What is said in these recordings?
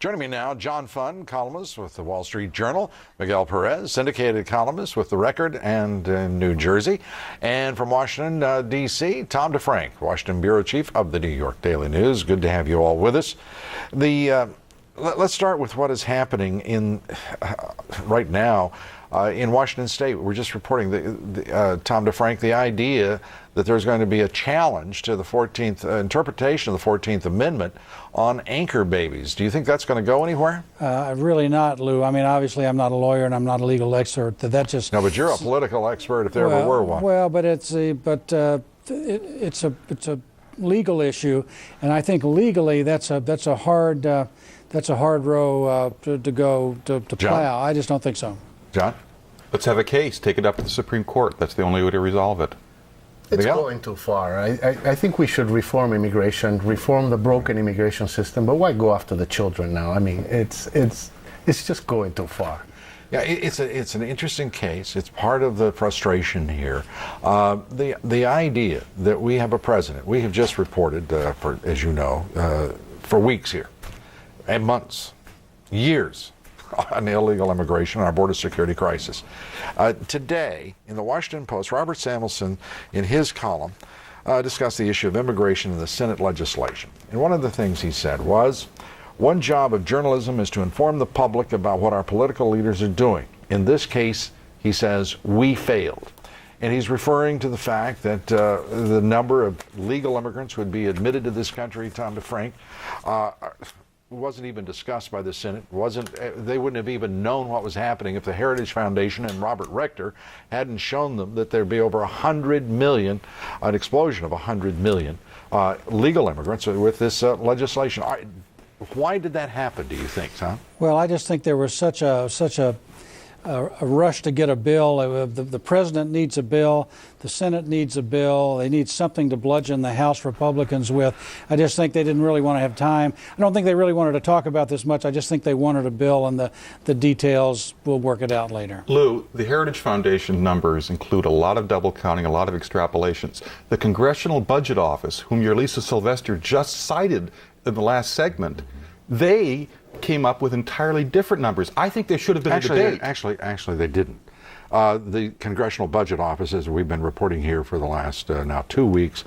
Joining me now, John Funn, columnist with the Wall Street Journal, Miguel Perez, syndicated columnist with The Record and New Jersey, and from Washington, D.C., Tom DeFrank, Washington bureau chief of the New York Daily News. Good to have you all with us. Let's start with what is happening right now in Washington State. We're just reporting, Tom DeFrank, the idea that there's going to be a challenge to the 14th interpretation of the 14th Amendment on anchor babies. Do you think that's going to go anywhere? Really not, Lou. I mean, obviously, I'm not a lawyer and I'm not a legal expert. That just no, but you're a political expert if there ever were one. Well, but it's a legal issue, and I think legally that's a hard row to go to plow. I just don't think so. John? Let's have a case. Take it up to the Supreme Court. That's the only way to resolve it. It's going too far. I think we should reform immigration, reform the broken immigration system, but why go after the children now? I mean, it's just going too far. Yeah, it's an interesting case. It's part of the frustration here. The idea that we have a president, we have just reported, for, as you know, for weeks here, and months, years, on illegal immigration and our border security crisis. Today, in the Washington Post, Robert Samuelson, in his column, discussed the issue of immigration in the Senate legislation. And one of the things he said was, one job of journalism is to inform the public about what our political leaders are doing. In this case, he says, we failed. And he's referring to the fact that the number of legal immigrants who would be admitted to this country, Tom DeFrank, wasn't even discussed by the Senate. They wouldn't have even known what was happening if the Heritage Foundation and Robert Rector hadn't shown them that there'd be over 100 million, an explosion of 100 million legal immigrants with this legislation. Why did that happen, do you think, Tom? Well, I just think there was such a rush to get a bill. The president needs a bill. The Senate needs a bill. They need something to bludgeon the House Republicans with. I just think they didn't really want to have time. I don't think they really wanted to talk about this much. I just think they wanted a bill, and the details, we'll work it out later. Lou, the Heritage Foundation numbers include a lot of double counting, a lot of extrapolations. The Congressional Budget Office, whom your Lisa Sylvester just cited in the last segment, they came up with entirely different numbers. I think there should have been a debate. Actually, they didn't. The Congressional Budget Office, as we've been reporting here for the last now 2 weeks,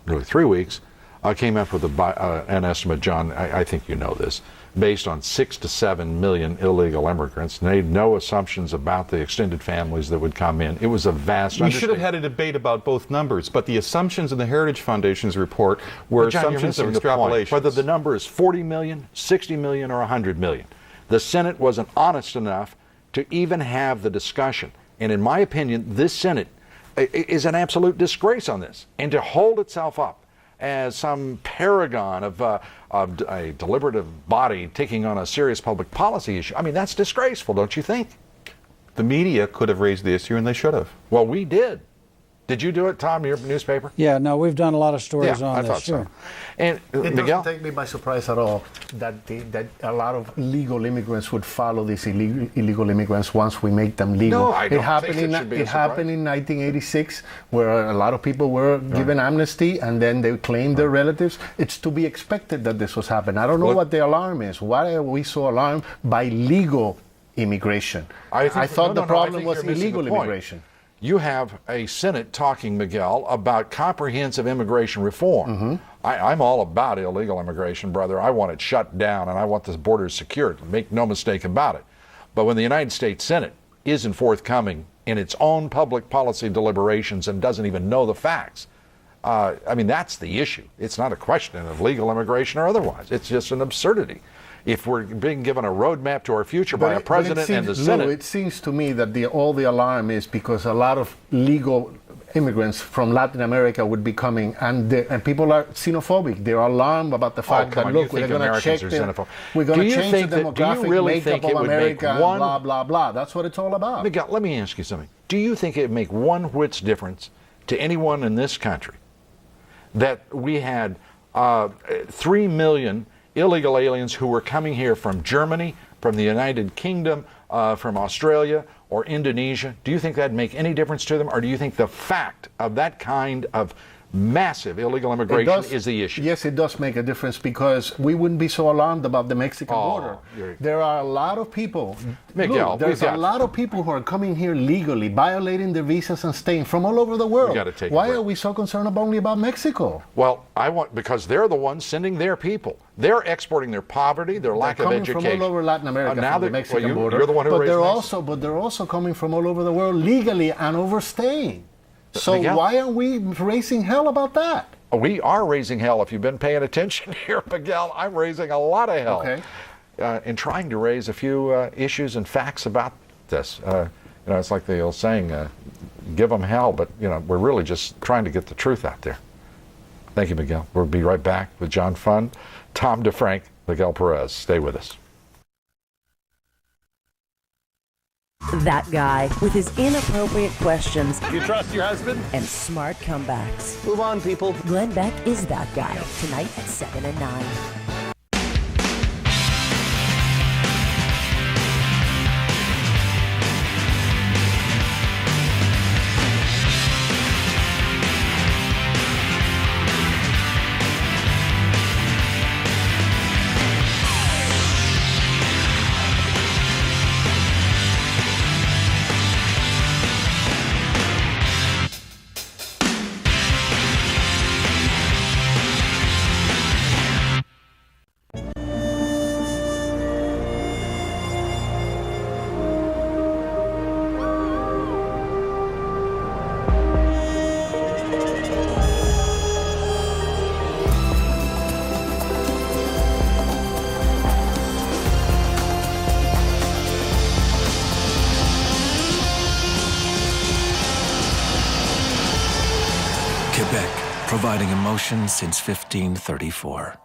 nearly 3 weeks, came up with an estimate, John, I think you know this, based on 6 to 7 million illegal immigrants. Made no assumptions about the extended families that would come in. It was a vast We should have had a debate about both numbers, but the assumptions in the Heritage Foundation's report were John, assumptions of extrapolation. Whether the number is 40 million, 60 million, or 100 million. The Senate wasn't honest enough to even have the discussion. And in my opinion, this Senate is an absolute disgrace on this. And to hold itself up as some paragon of a deliberative body taking on a serious public policy issue, I mean, that's disgraceful, don't you think? The media could have raised the issue, and they should have. Well, we did. Did you do it, Tom, your newspaper? Yeah, no, we've done a lot of stories on I this. Thought sure. So. And it Miguel? doesn't take me by surprise at all that a lot of legal immigrants would follow these illegal immigrants once we make them legal. No, I don't think it happened in 1986, where a lot of people were given amnesty and then they claimed their relatives. It's to be expected that this was happening. I don't know what the alarm is. Why are we so alarmed by legal immigration? I thought the problem was illegal immigration. You have a Senate talking, Miguel, about comprehensive immigration reform. Mm-hmm. I'm all about illegal immigration, brother. I want it shut down, and I want the borders secured. Make no mistake about it. But when the United States Senate isn't forthcoming in its own public policy deliberations and doesn't even know the facts, I mean, that's the issue. It's not a question of legal immigration or otherwise. It's just an absurdity. If we're being given a roadmap to our future by a president and the Senate. Lou, it seems to me that all the alarm is because a lot of legal immigrants from Latin America would be coming, and people are xenophobic. They're alarmed about the fact that, look, we're going to check we're going to change the demographic makeup of America and blah, blah, blah. That's what it's all about. Miguel, let me ask you something. Do you think it would make one whit's difference to anyone in this country that we had 3 million illegal aliens who were coming here from Germany, from the United Kingdom, from Australia or Indonesia? Do you think that'd make any difference to them? Or do you think the fact of that kind of massive illegal immigration is the issue. Yes, it does make a difference because we wouldn't be so alarmed about the Mexican border. There are a lot of people. Miguel, there's a lot of people who are coming here legally, violating their visas and staying from all over the world. Why are we so concerned only about Mexico? Well, because they're the ones sending their people. They're exporting their poverty, their lack of education. Coming from all over Latin America, now from the Mexican border. You're the one who but raised they're also coming from all over the world legally and overstaying. So Miguel, why are we raising hell about that? We are raising hell. If you've been paying attention here, Miguel, I'm raising a lot of hell. Okay. In trying to raise a few issues and facts about this. It's like the old saying, give them hell, but we're really just trying to get the truth out there. Thank you, Miguel. We'll be right back with John Fund, Tom DeFrank, Miguel Perez. Stay with us. That guy with his inappropriate questions. You trust your husband? And smart comebacks. Move on, people. Glenn Beck is that guy. Tonight at 7 and 9. Quebec, providing emotion since 1534.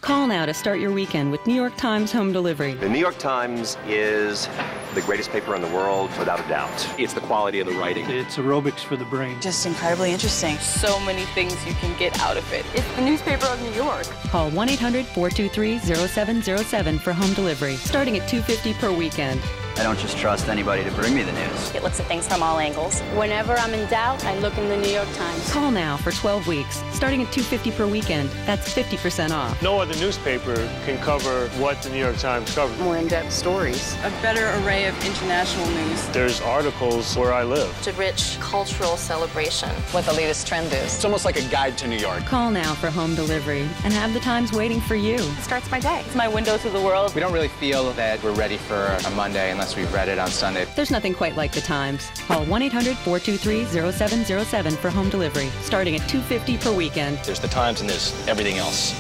Call now to start your weekend with New York Times Home Delivery. The New York Times is the greatest paper in the world, without a doubt. It's the quality of the writing. It's aerobics for the brain. Just incredibly interesting. So many things you can get out of it. It's the newspaper of New York. Call 1-800-423-0707 for home delivery, starting at $2.50 per weekend. I don't just trust anybody to bring me the news. It looks at things from all angles. Whenever I'm in doubt, I look in the New York Times. Call now for 12 weeks, starting at $2.50 per weekend. That's 50% off. No other newspaper can cover what the New York Times covers. More in-depth stories. A better array of international news. There's articles where I live. It's a rich cultural celebration. What the latest trend is. It's almost like a guide to New York. Call now for home delivery and have the Times waiting for you. It starts my day. It's my window to the world. We don't really feel that we're ready for a Monday unless we've read it on Sunday. There's nothing quite like the Times. Call 1-800-423-0707 for home delivery, starting at $2.50 per weekend. There's the Times and there's everything else.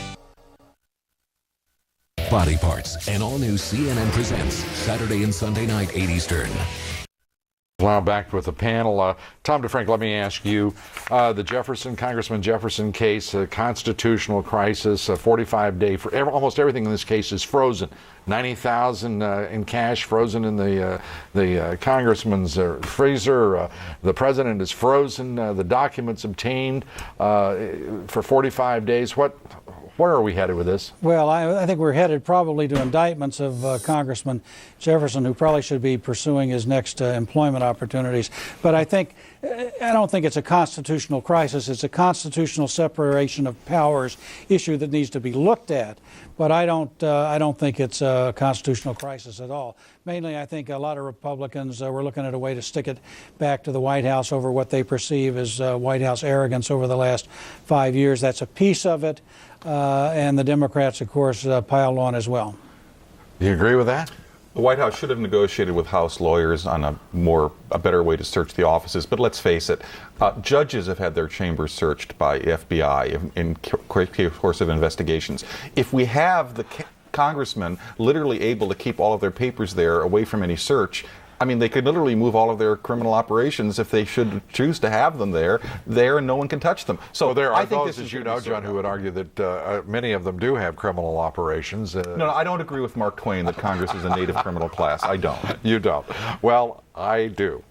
Body Parts, an all-new CNN presents Saturday and Sunday night, 8 Eastern. Now back with the panel. Tom DeFrank, let me ask you, the Congressman Jefferson case, a constitutional crisis, a 45-day, almost everything in this case is frozen. $90,000 in cash frozen in the congressman's freezer. The president is frozen. The documents obtained for 45 days. Where are we headed with this? Well, I think we're headed probably to indictments of Congressman Jefferson, who probably should be pursuing his next employment opportunities. But I don't think it's a constitutional crisis. It's a constitutional separation of powers issue that needs to be looked at. But I don't think it's a constitutional crisis at all. Mainly, I think a lot of Republicans were looking at a way to stick it back to the White House over what they perceive as White House arrogance over the last 5 years. That's a piece of it. And the Democrats, of course, piled on as well. Do you agree with that? The White House should have negotiated with House lawyers on a better way to search the offices. But let's face it, judges have had their chambers searched by FBI in course of investigations. If we have the congressmen literally able to keep all of their papers there away from any search, I mean, they could literally move all of their criminal operations if they should choose to have them there, and no one can touch them. So there are I think those, as you know, John, who would argue that many of them do have criminal operations. No, I don't agree with Mark Twain that Congress is a native criminal class. I don't. You don't. Well, I do.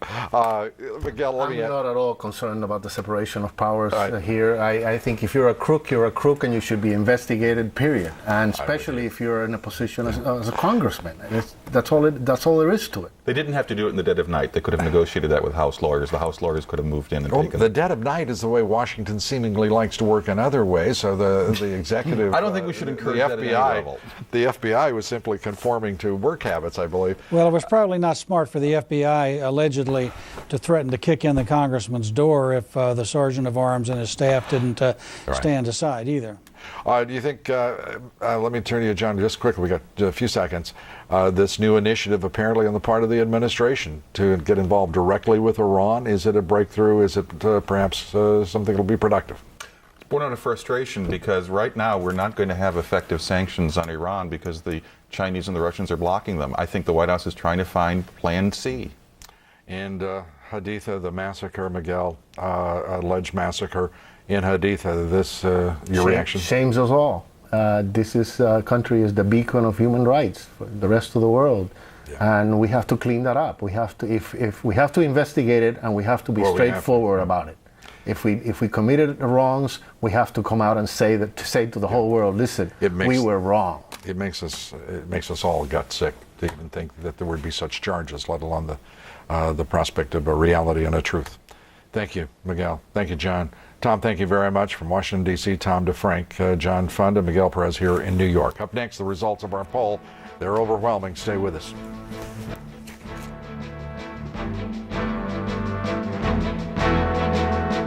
Miguel, let me... I'm not at all concerned about the separation of powers here. I think if you're a crook, you're a crook, and you should be investigated, period. And especially if you're in a position as a congressman. That's all there is to it. They didn't have to do it in the dead of night. They could have negotiated that with House lawyers. The House lawyers could have moved in and taken the dead of night is the way Washington seemingly likes to work in other ways. So the executive... I don't think we should encourage that at any level. The FBI was simply conforming to work habits, I believe. Well, it was probably not smart for the FBI allegedly to threaten to kick in the congressman's door if the sergeant of arms and his staff didn't stand aside either. Do you think, let me turn to you, John, just quickly, we got a few seconds, this new initiative apparently on the part of the administration to get involved directly with Iran, is it a breakthrough? Is it perhaps something that will be productive? It's born out of frustration because right now we're not going to have effective sanctions on Iran because the Chinese and the Russians are blocking them. I think the White House is trying to find Plan C. And Haditha, the massacre, Miguel, alleged massacre in Haditha, your reaction? Shames us all. This country is the beacon of human rights for the rest of the world. Yeah. And we have to clean that up. We have to, if we have to investigate it, and we have to be straightforward about it. If we committed wrongs, we have to come out and say to the whole world, listen, we were wrong. It makes us all gut sick to even think that there would be such charges, let alone the prospect of a reality and a truth. Thank you, Miguel. Thank you, John. Tom, thank you very much. From Washington, D.C., Tom DeFrank, John Funda, Miguel Perez here in New York. Up next, the results of our poll. They're overwhelming. Stay with us.